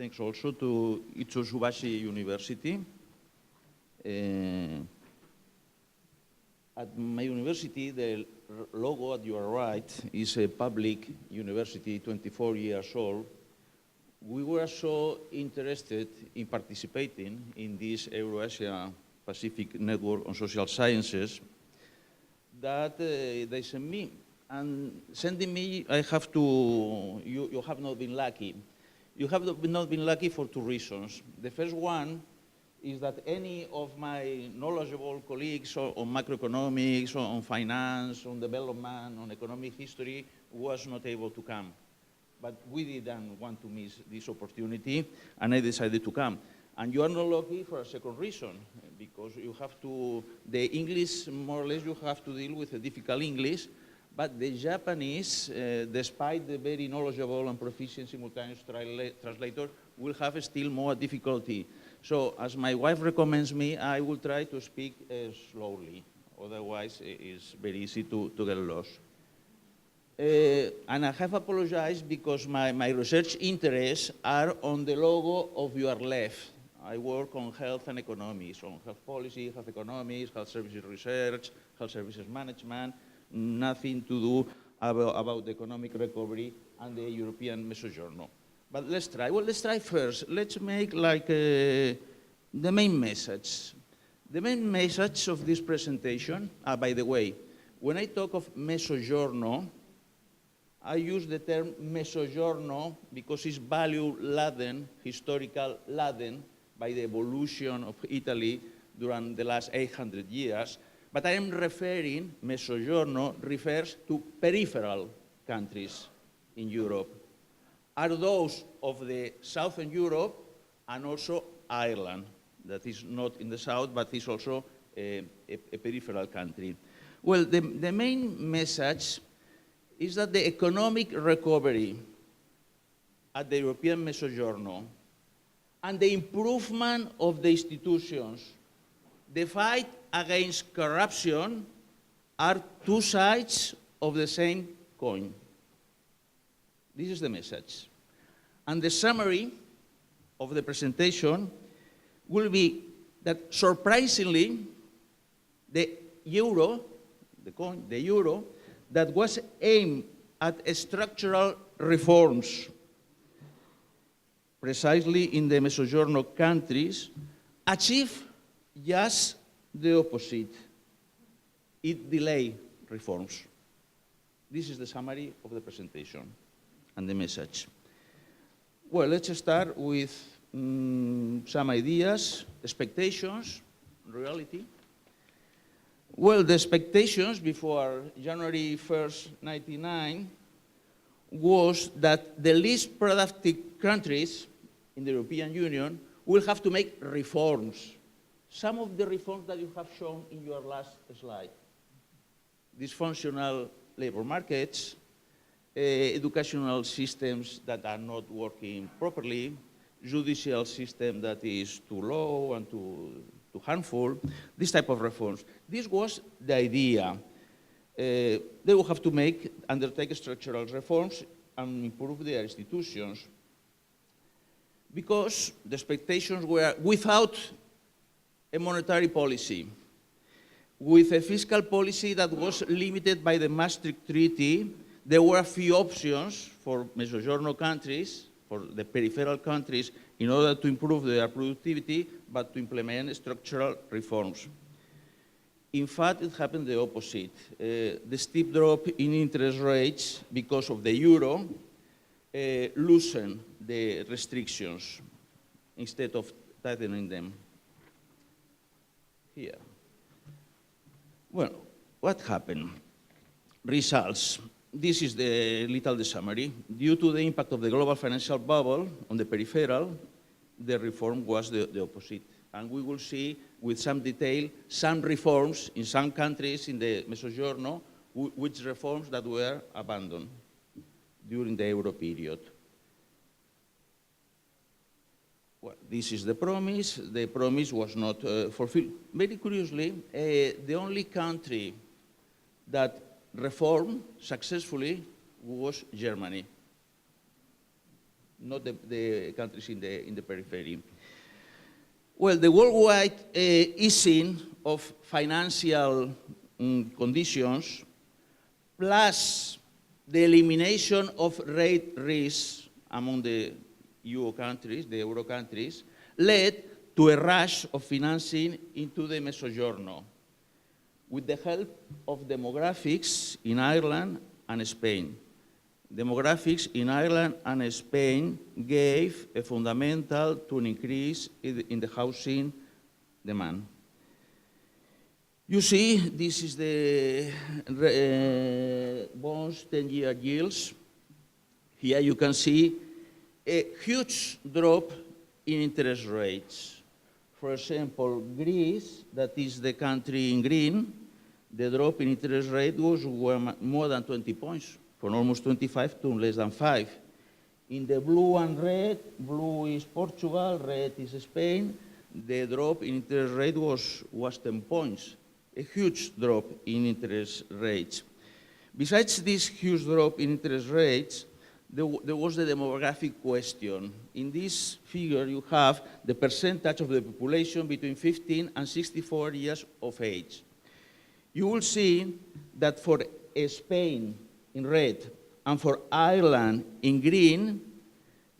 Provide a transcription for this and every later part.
thanks also to Itsubashi University. At my university, the logo at your right is a public university, 24 years old. We were so interested in participating in this Eurasia Pacific Network on Social Sciences that they sent me. And sending me, I have to, you have not been lucky. You have not been lucky for two reasons. The first one is that any of my knowledgeable colleagues on macroeconomics, on finance, on development, on economic history was not able to come. But we didn't want to miss this opportunity, and I decided to come. And you are not lucky for a second reason, because you have to, the English, more or less, you have to deal with a difficult English, but the Japanese, despite the very knowledgeable and proficient simultaneous translator, will have still more difficulty. So, as my wife recommends me, I will try to speak slowly. Otherwise, it's very easy to get lost. And I have apologized because my research interests are on the logo of your left. I work on health and economics, on health policy, health economics, health services research, health services management, nothing to do about the economic recovery and the European Mezzogiorno. But let's try. Well, let's try first. Let's make like the main message. The main message of this presentation, by the way, when I talk of Mezzogiorno, I use the term Mezzogiorno because it's value-laden, historical laden by the evolution of Italy during the last 800 years. But I am referring, Mezzogiorno refers to peripheral countries in Europe. Are those of the Southern Europe and also Ireland, that is not in the south, but is also a peripheral country. Well, the main message is that the economic recovery at the European Mezzogiorno and the improvement of the institutions, the fight against corruption, are two sides of the same coin. This is the message. And the summary of the presentation will be that surprisingly, the euro, the euro that was aimed at structural reforms precisely in the Mezzogiorno countries, achieved just the opposite. It delayed reforms. This is the summary of the presentation and the message. Well, let's start with some ideas, expectations, reality. Well, the expectations before January 1st, 1999 was that the least productive countries in the European Union will have to make reforms. Some of the reforms that you have shown in your last slide. Dysfunctional labor markets, educational systems that are not working properly, judicial system that is too low and too harmful, this type of reforms. This was the idea. They will have to undertake structural reforms and improve their institutions, because the expectations were without a monetary policy, with a fiscal policy that was limited by the Maastricht Treaty. There were a few options for Mezzogiorno countries, for the peripheral countries, in order to improve their productivity, but to implement structural reforms. In fact, it happened the opposite. The steep drop in interest rates because of the euro loosened the restrictions instead of tightening them. Here. Well, what happened? Results. This is the summary. Due to the impact of the global financial bubble on the peripheral, the reform was the opposite. And we will see with some detail some reforms in some countries in the Mezzogiorno, which reforms that were abandoned during the euro period. Well, this is the promise. The promise was not fulfilled. Very curiously, the only country that reformed successfully was Germany. not the countries in the periphery. Well, the worldwide easing of financial conditions, plus the elimination of rate risks among the euro countries, led to a rush of financing into the Mezzogiorno, with the help of demographics in Ireland and Spain. Demographics in Ireland and Spain gave a fundamental to an increase in the housing demand. You see, this is the bonds 10-year yields. Here you can see a huge drop in interest rates. For example, Greece, that is the country in green, the drop in interest rate was more than 20 points, from almost 25 to less than 5. In the blue and red, blue is Portugal, red is Spain, the drop in interest rate was 10 points, a huge drop in interest rates. Besides this huge drop in interest rates, there was the demographic question. In this figure, you have the percentage of the population between 15 and 64 years of age. You will see that for Spain in red and for Ireland in green,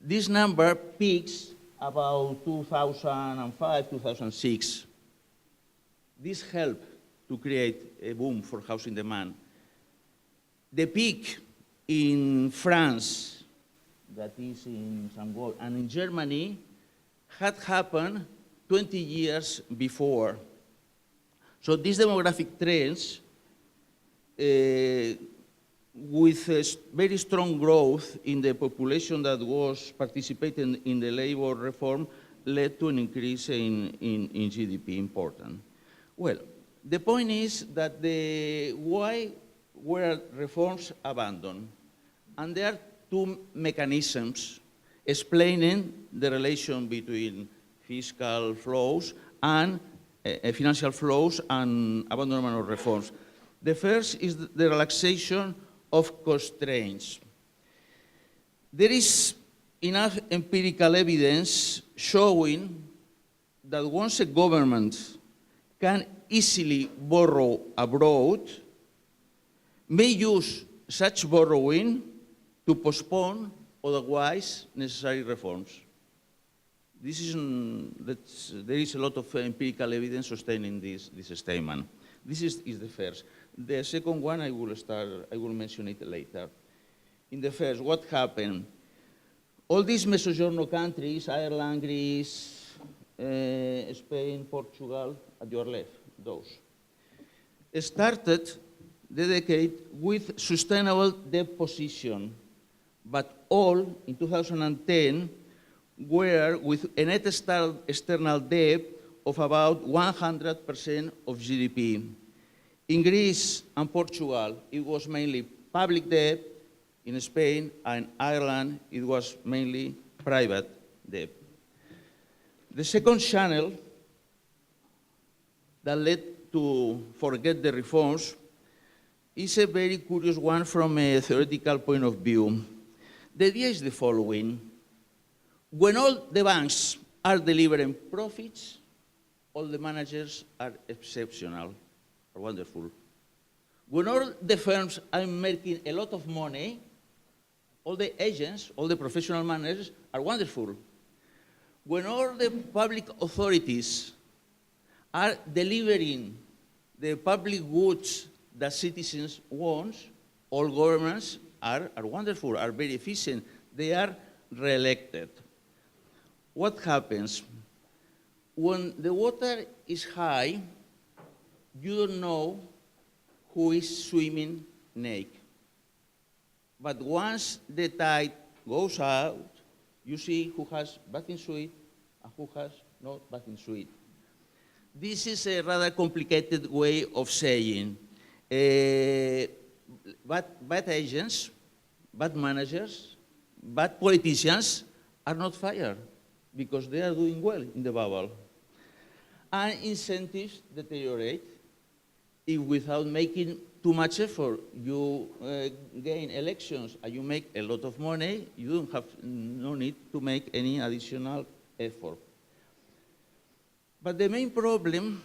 this number peaks about 2005, 2006. This helped to create a boom for housing demand. The peak in France, that is in Sangol, and in Germany had happened 20 years before. So these demographic trends, with a very strong growth in the population that was participating in the labor reform, led to an increase in GDP important. Well, the point is that why were reforms abandoned? And there are two mechanisms explaining the relation between fiscal flows and financial flows and abandonment of reforms. The first is the relaxation of constraints. There is enough empirical evidence showing that once a government can easily borrow abroad, may use such borrowing to postpone otherwise necessary reforms. There is a lot of empirical evidence sustaining this statement. This is the first. The second one, I will mention it later. In the first, what happened? All these Mezzogiorno countries, Ireland, Greece, Spain, Portugal, at your left, those, started the decade with sustainable debt position, but all in 2010 were with a net external debt of about 100% of GDP. In Greece and Portugal, it was mainly public debt. In Spain and Ireland, it was mainly private debt. The second channel that led to forget the reforms is a very curious one from a theoretical point of view. The idea is the following. When all the banks are delivering profits, all the managers are exceptional, are wonderful. When all the firms are making a lot of money, all the agents, all the professional managers are wonderful. When all the public authorities are delivering the public goods that citizens want, all governments are wonderful, are very efficient. They are re-elected. What happens? When the water is high, you don't know who is swimming naked. But once the tide goes out, you see who has bathing suit and who has not bathing suit. This is a rather complicated way of saying bad agents, bad managers, bad politicians are not fired because they are doing well in the bubble. And incentives deteriorate. if without making too much effort, you gain elections and you make a lot of money, you don't have no need to make any additional effort. But the main problem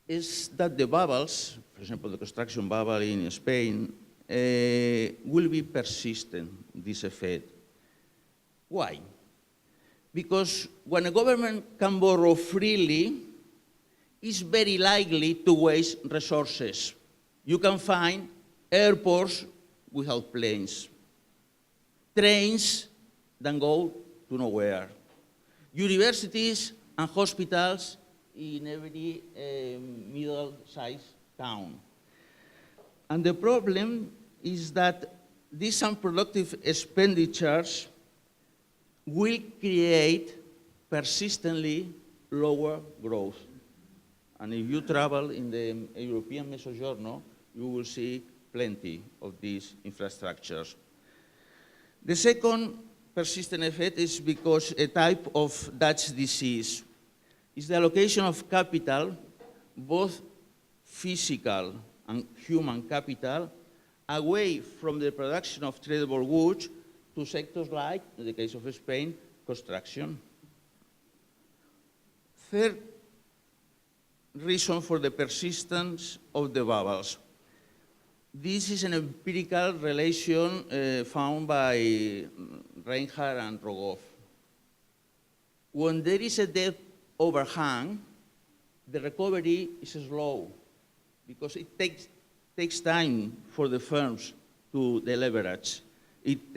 is that the bubbles, for example, the construction bubble in Spain, will be persistent, this effect. Why? Because when a government can borrow freely, it's very likely to waste resources. You can find airports without planes, trains that go to nowhere, universities and hospitals in every middle-sized town. And the problem is that these unproductive expenditures will create persistently lower growth. And if you travel in the European Mezzogiorno, you will see plenty of these infrastructures. The second persistent effect is because a type of Dutch disease is the allocation of capital, both physical and human capital, away from the production of tradable goods to sectors like, in the case of Spain, construction. Third reason for the persistence of the bubbles. This is an empirical relation found by Reinhardt and Rogoff. When there is a debt overhang, the recovery is slow because it takes time for the firms to deleverage. It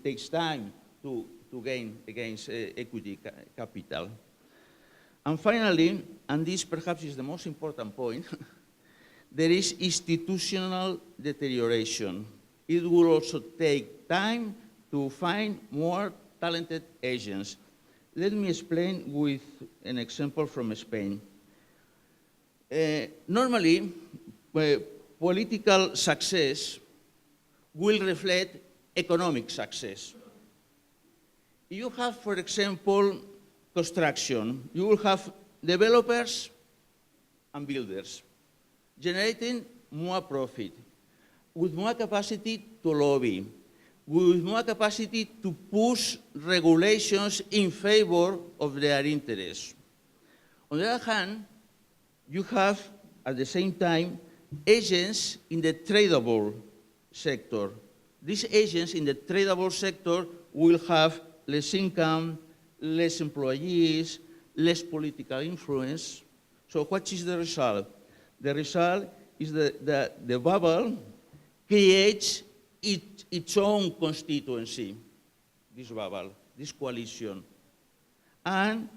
takes time to gain against equity capital. And finally, and this perhaps is the most important point, there is institutional deterioration. It will also take time to find more talented agents. Let me explain with an example from Spain. Normally, political success will reflect economic success. You have, for example, construction. You will have developers and builders generating more profit, with more capacity to lobby, with more capacity to push regulations in favor of their interests. On the other hand, you have, at the same time, agents in the tradable sector. These agents in the tradable sector will have less income, less employees, less political influence. So what is the result? The result is that the bubble creates its own constituency, this bubble, this coalition. And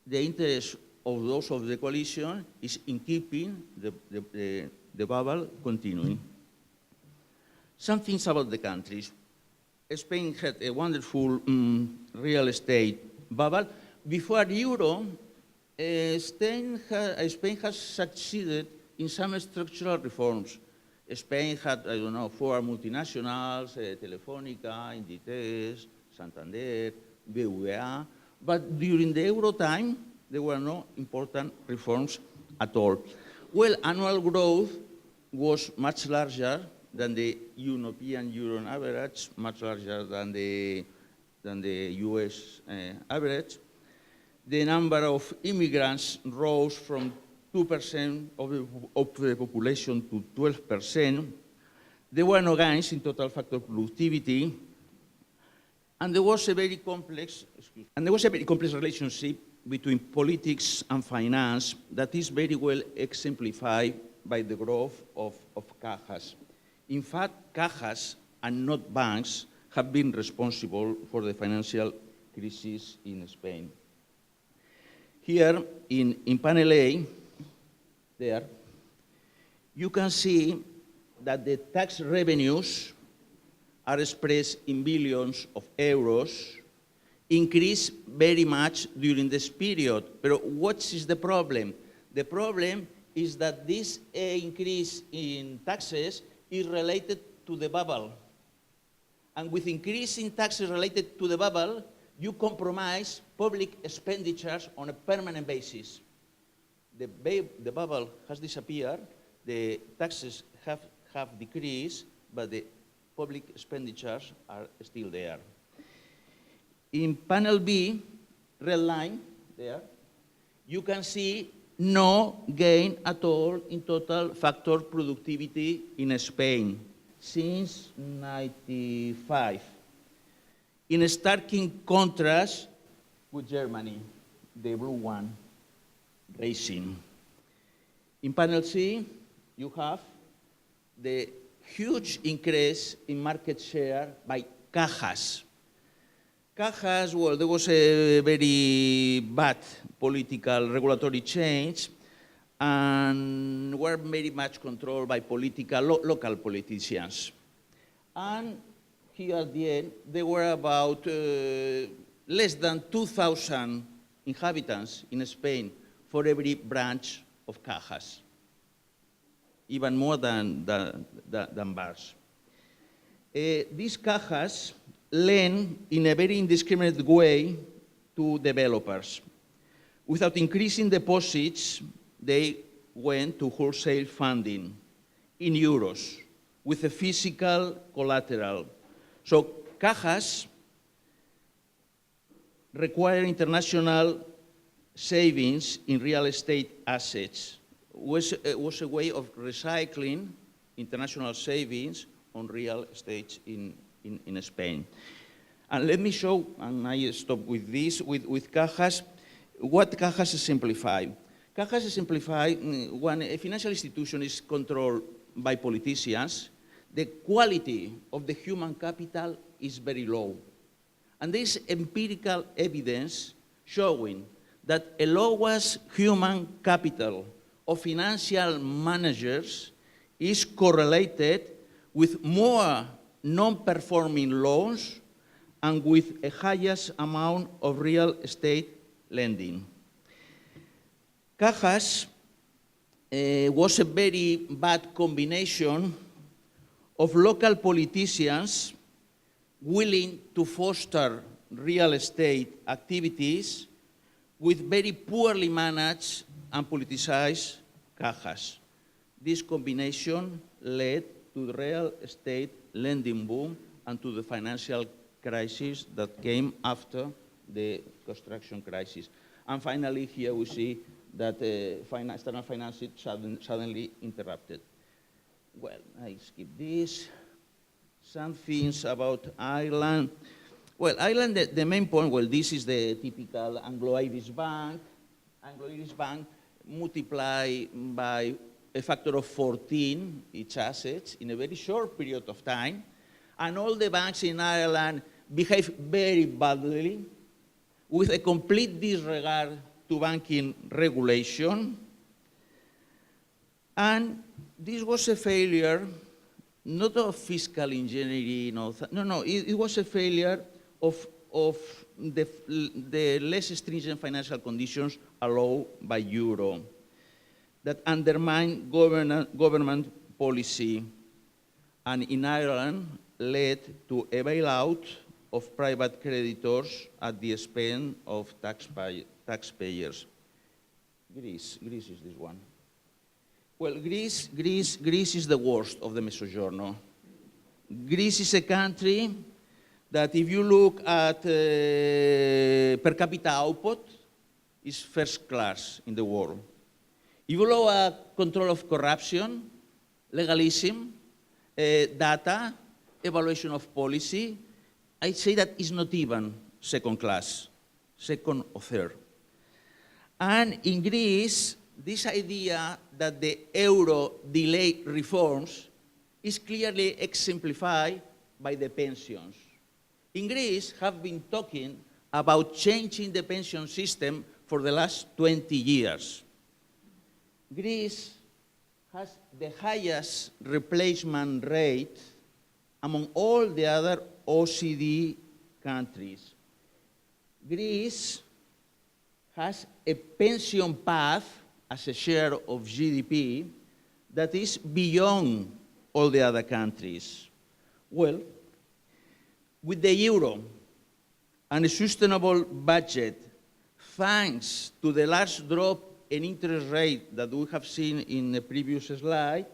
the interest of those of the coalition is in keeping the bubble continuing. Some things about the countries. Spain had a wonderful real estate bubble. Before the euro, Spain has succeeded in some structural reforms. Spain had, I don't know, 4 multinationals, Telefónica, Inditex, Santander, BBVA, but during the euro time, there were no important reforms at all. Well, annual growth was much larger than the European Euro average, much larger than the US average. The number of immigrants rose from 2% of the population to 12%. There were no gains in total factor productivity. And there was a very complex, relationship between politics and finance that is very well exemplified by the growth of cajas. In fact, cajas and not banks have been responsible for the financial crisis in Spain. Here in panel A, there, you can see that the tax revenues are expressed in billions of euros, increased very much during this period. But what is the problem? The problem is that this increase in taxes is related to the bubble. And with increase in taxes related to the bubble, you compromise public expenditures on a permanent basis. the bubble has disappeared, the taxes have decreased, but the public expenditures are still there. In panel B, red line there, you can see no gain at all in total factor productivity in Spain since 1995. In a starking contrast with Germany, the blue one, racing. In panel C, you have the huge increase in market share by cajas. Cajas, well, there was a very bad political regulatory change and were very much controlled by local politicians. And here at the end, there were about less than 2,000 inhabitants in Spain for every branch of cajas, even more than bars. These cajas lend in a very indiscriminate way to developers. Without increasing deposits, they went to wholesale funding in euros with a physical collateral. So cajas require international savings in real estate assets. Was a way of recycling international savings on real estate in Spain. And let me show, and I stop with this, with cajas, what cajas simplify. Cajas simplify when a financial institution is controlled by politicians, the quality of the human capital is very low. And there is empirical evidence showing that a lowest human capital of financial managers is correlated with more non-performing loans and with a highest amount of real estate lending. Cajas was a very bad combination of local politicians willing to foster real estate activities with very poorly managed and politicized cajas. This combination led to the real estate lending boom and to the financial crisis that came after the construction crisis. And finally, here we see that external financing suddenly interrupted. Well, I skip this. Some things about Ireland. Well, Ireland, the main point, well, this is the typical Anglo-Irish bank. Anglo-Irish bank multiply by a factor of 14 its assets in a very short period of time. And all the banks in Ireland behave very badly with a complete disregard to banking regulation. And this was a failure, not of fiscal engineering, it was a failure of the less stringent financial conditions allowed by Euro that undermined government policy, and in Ireland led to a bailout of private creditors at the expense of taxpayers. Greece is this one. Well, Greece is the worst of the Mezzogiorno. Greece is a country that, if you look at per capita output, is first class in the world. If you look at control of corruption, legalism, data, evaluation of policy, I'd say that is not even second class, second or third. And in Greece, this idea that the euro delayed reforms is clearly exemplified by the pensions. In Greece, have been talking about changing the pension system for the last 20 years. Greece has the highest replacement rate among all the other OECD countries. Greece has a pension path as a share of GDP that is beyond all the other countries. Well, with the euro and a sustainable budget, thanks to the large drop an interest rate that we have seen in the previous slide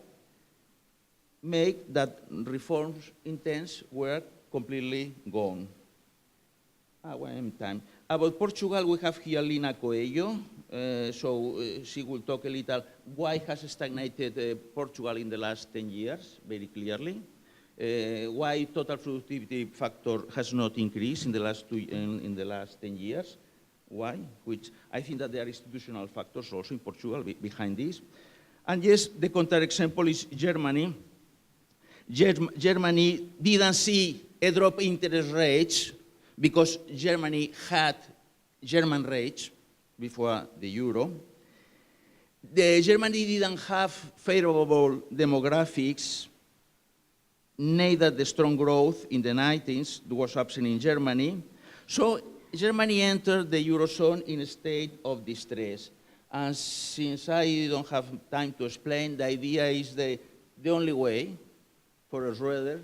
make that reforms intents were completely gone. One time. About Portugal, we have here Lina Coelho, she will talk a little why has stagnated Portugal in the last 10 years, very clearly. Why total productivity factor has not increased in the last 10 years. Why? Which I think that there are institutional factors also in Portugal behind this. And yes, the counterexample is Germany. Germany didn't see a drop in interest rates because Germany had German rates before the euro. Germany didn't have favorable demographics, neither the strong growth in the 90s was absent in Germany. So Germany entered the Eurozone in a state of distress. And since I don't have time to explain, the idea is the only way for Schroeder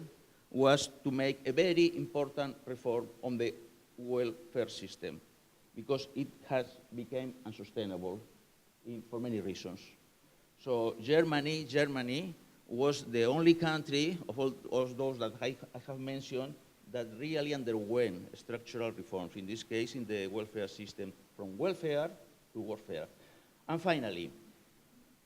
was to make a very important reform on the welfare system because it has become unsustainable for many reasons. So Germany was the only country of all those that I have mentioned that really underwent structural reforms, in this case in the welfare system, from welfare to warfare. And finally,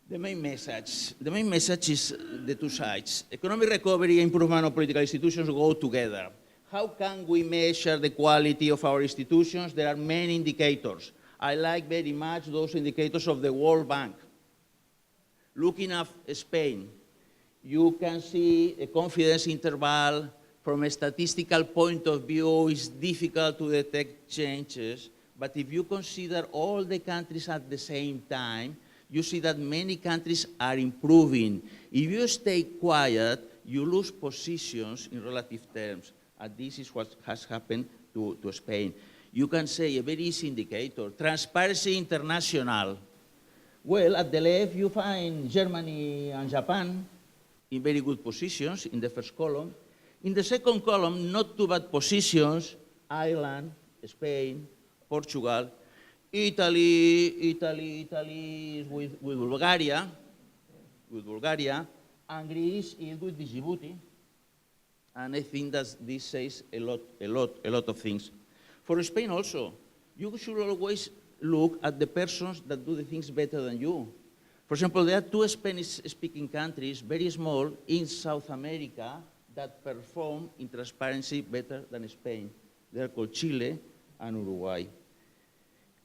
the main message is the two sides. Economic recovery and improvement of political institutions go together. How can we measure the quality of our institutions? There are many indicators. I like very much those indicators of the World Bank. Looking at Spain, you can see a confidence interval. From a statistical point of view, it's difficult to detect changes, but if you consider all the countries at the same time, you see that many countries are improving. If you stay quiet, you lose positions in relative terms, and this is what has happened to Spain. You can say a very easy indicator, Transparency International. Well, at the left, you find Germany and Japan in very good positions in the first column. In the second column, not too bad positions, Ireland, Spain, Portugal, Italy is with Bulgaria, and Greece is with Djibouti. And I think that this says a lot of things. For Spain also, you should always look at the persons that do the things better than you. For example, there are two Spanish-speaking countries, very small, in South America, that perform in transparency better than Spain. They're called Chile and Uruguay.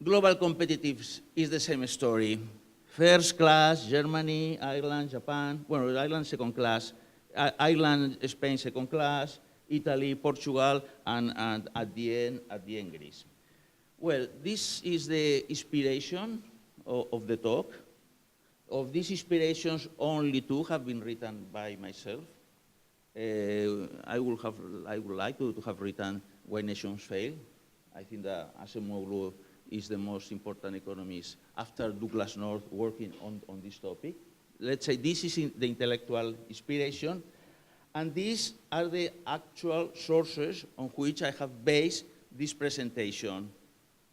Global competitiveness is the same story. First class, Germany, Ireland, Japan. Well, Ireland second class. Ireland, Spain second class. Italy, Portugal, and at the end, Greece. Well, this is the inspiration of the talk. Of these inspirations, only two have been written by myself. I would like to have written Why Nations Fail. I think that Acemoglu is the most important economist after Douglas North working on this topic. Let's say this is the intellectual inspiration, and these are the actual sources on which I have based this presentation,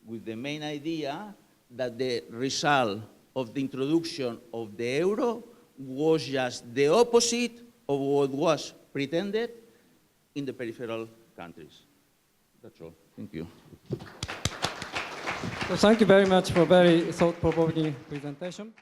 with the main idea that the result of the introduction of the euro was just the opposite of what was pretended in the peripheral countries. That's all. Thank you. So thank you very much for a very thought-provoking presentation.